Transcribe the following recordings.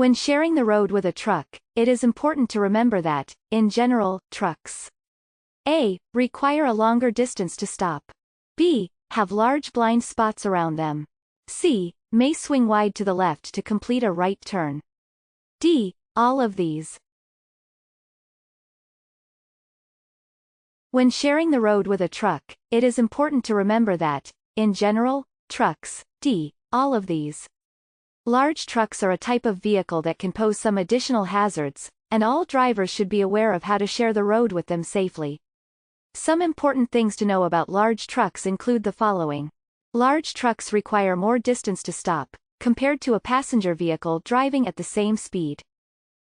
When sharing the road with a truck, it is important to remember that, in general, trucks A. require a longer distance to stop. B. have large blind spots around them. C. may swing wide to the left to complete a right turn. D. all of these. When sharing the road with a truck, it is important to remember that, in general, trucks, D. all of these. Large trucks are a type of vehicle that can pose some additional hazards, and all drivers should be aware of how to share the road with them safely. Some important things to know about large trucks include the following. Large trucks require more distance to stop, compared to a passenger vehicle driving at the same speed.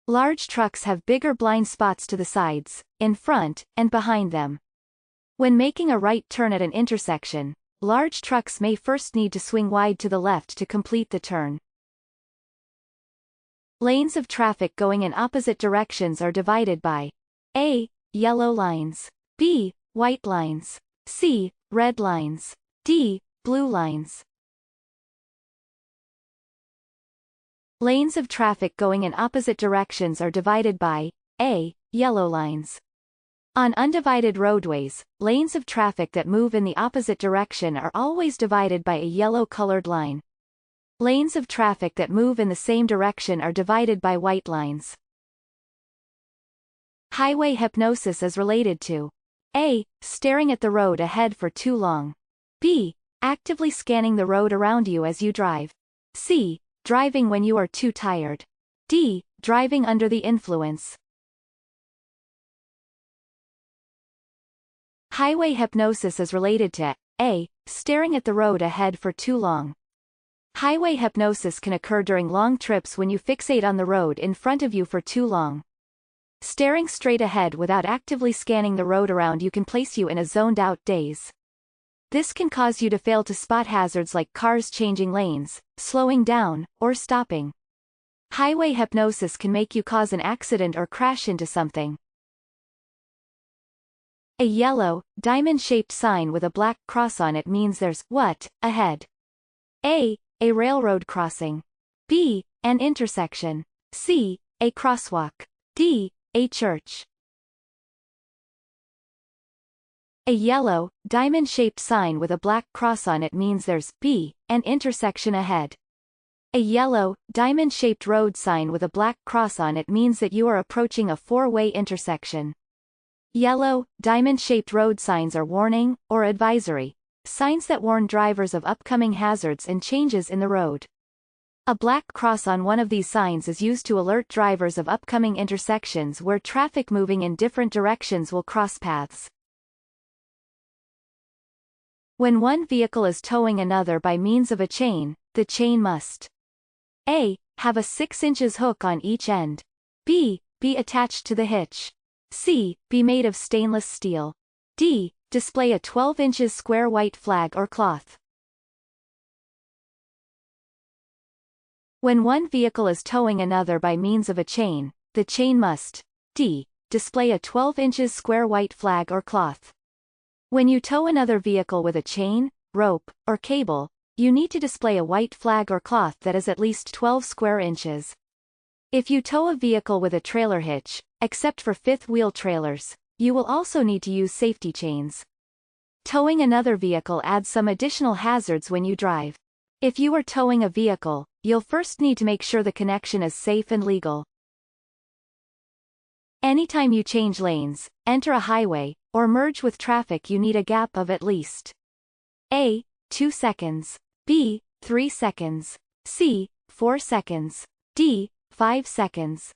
Large trucks have bigger blind spots to the sides, in front, and behind them. When making a right turn at an intersection, large trucks may first need to swing wide to the left to complete the turn. Lanes of traffic going in opposite directions are divided by A. yellow lines, B. white lines, C. red lines, D. blue lines. Lanes of traffic going in opposite directions are divided by A. yellow lines. On undivided roadways, lanes of traffic that move in the opposite direction are always divided by a yellow-colored line. Lanes of traffic that move in the same direction are divided by white lines. Highway hypnosis is related to A. staring at the road ahead for too long. B. actively scanning the road around you as you drive. C. driving when you are too tired. D. driving under the influence. Highway hypnosis is related to A. staring at the road ahead for too long. Highway hypnosis can occur during long trips when you fixate on the road in front of you for too long. Staring straight ahead without actively scanning the road around you can place you in a zoned-out daze. This can cause you to fail to spot hazards like cars changing lanes, slowing down, or stopping. Highway hypnosis can make you cause an accident or crash into something. A yellow, diamond-shaped sign with a black cross on it means there's what ahead. A railroad crossing. B. an intersection. C. a crosswalk. D. a church. A yellow, diamond-shaped sign with a black cross on it means there's B. an intersection ahead. A yellow, diamond-shaped road sign with a black cross on it means that you are approaching a four-way intersection. Yellow, diamond-shaped road signs are warning, or advisory, signs that warn drivers of upcoming hazards and changes in the road. A black cross on one of these signs is used to alert drivers of upcoming intersections where traffic moving in different directions will cross paths. When one vehicle is towing another by means of a chain, the chain must A. have a 6 inches hook on each end. B. be attached to the hitch. C. be made of stainless steel. D. display a 12 inches square white flag or cloth. When one vehicle is towing another by means of a chain, the chain must D. display a 12 inches square white flag or cloth. When you tow another vehicle with a chain, rope, or cable, you need to display a white flag or cloth that is at least 12 square inches. If you tow a vehicle with a trailer hitch, except for fifth-wheel trailers, you will also need to use safety chains. Towing another vehicle adds some additional hazards when you drive. If you are towing a vehicle, you'll first need to make sure the connection is safe and legal. Anytime you change lanes, enter a highway, or merge with traffic, you need a gap of at least A. 2 seconds, B. 3 seconds, C. 4 seconds, D. 5 seconds.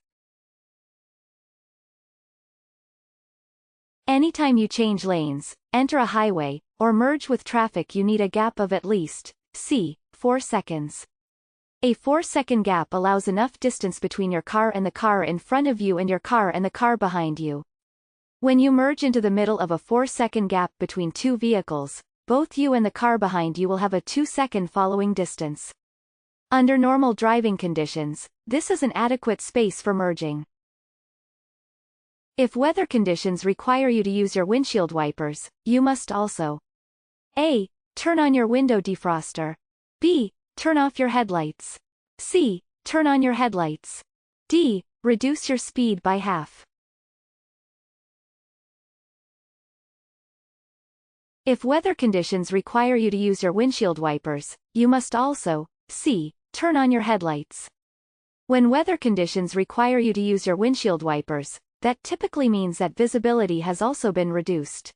Anytime you change lanes, enter a highway, or merge with traffic, you need a gap of at least C. 4 seconds. A 4-second gap allows enough distance between your car and the car in front of you and your car and the car behind you. When you merge into the middle of a 4-second gap between two vehicles, both you and the car behind you will have a 2-second following distance. Under normal driving conditions, this is an adequate space for merging. If weather conditions require you to use your windshield wipers, you must also A. turn on your window defroster. B. turn off your headlights. C. turn on your headlights. D. Reduce your speed by half. If weather conditions require you to use your windshield wipers, you must also, C. Turn on your headlights. When weather conditions require you to use your windshield wipers, that typically means that visibility has also been reduced.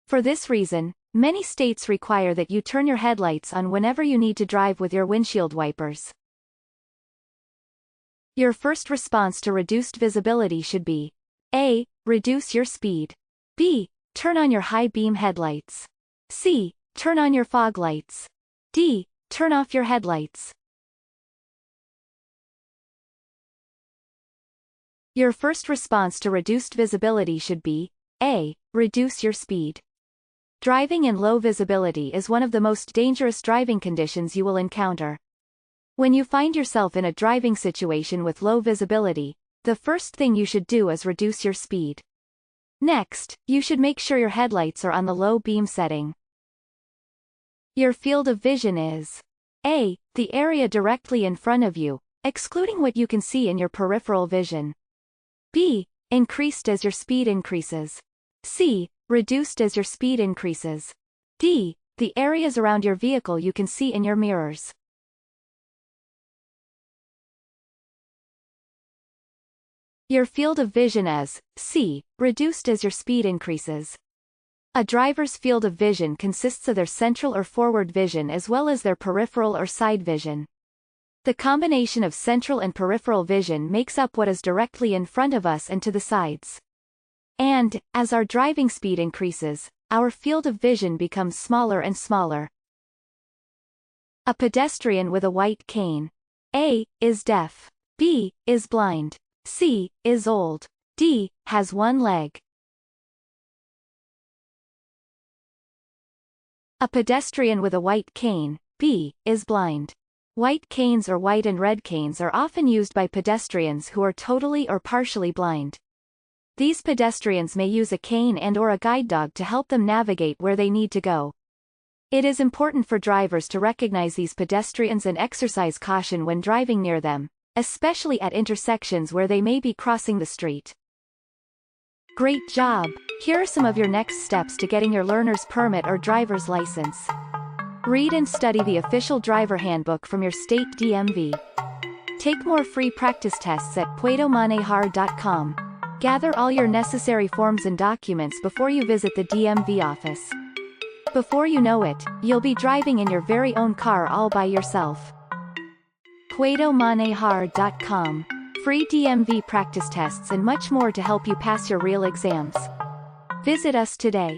For this reason, many states require that you turn your headlights on whenever you need to drive with your windshield wipers. Your first response to reduced visibility should be A. Reduce your speed. B. Turn on your high beam headlights. C. Turn on your fog lights. D. Turn off your headlights. Your first response to reduced visibility should be A. Reduce your speed. Driving in low visibility is one of the most dangerous driving conditions you will encounter. When you find yourself in a driving situation with low visibility, the first thing you should do is reduce your speed. Next, you should make sure your headlights are on the low beam setting. Your field of vision is A. The area directly in front of you, excluding what you can see in your peripheral vision. B. Increased as your speed increases. C. Reduced as your speed increases. D. The areas around your vehicle you can see in your mirrors. Your field of vision is C. Reduced as your speed increases. A driver's field of vision consists of their central or forward vision as well as their peripheral or side vision. The combination of central and peripheral vision makes up what is directly in front of us and to the sides. And, as our driving speed increases, our field of vision becomes smaller and smaller. A pedestrian with a white cane. A. Is deaf. B. Is blind. C. Is old. D. Has one leg. A pedestrian with a white cane. B. Is blind. White canes or white and red canes are often used by pedestrians who are totally or partially blind. These pedestrians may use a cane and/or a guide dog to help them navigate where they need to go. It is important for drivers to recognize these pedestrians and exercise caution when driving near them, especially at intersections where they may be crossing the street. Great job! Here are some of your next steps to getting your learner's permit or driver's license. Read and study the official driver handbook from your state DMV. Take more free practice tests at puedomanejar.com. Gather all your necessary forms and documents before you visit the DMV office. Before you know it, you'll be driving in your very own car all by yourself. puedomanejar.com. Free DMV practice tests and much more to help you pass your real exams. Visit us today.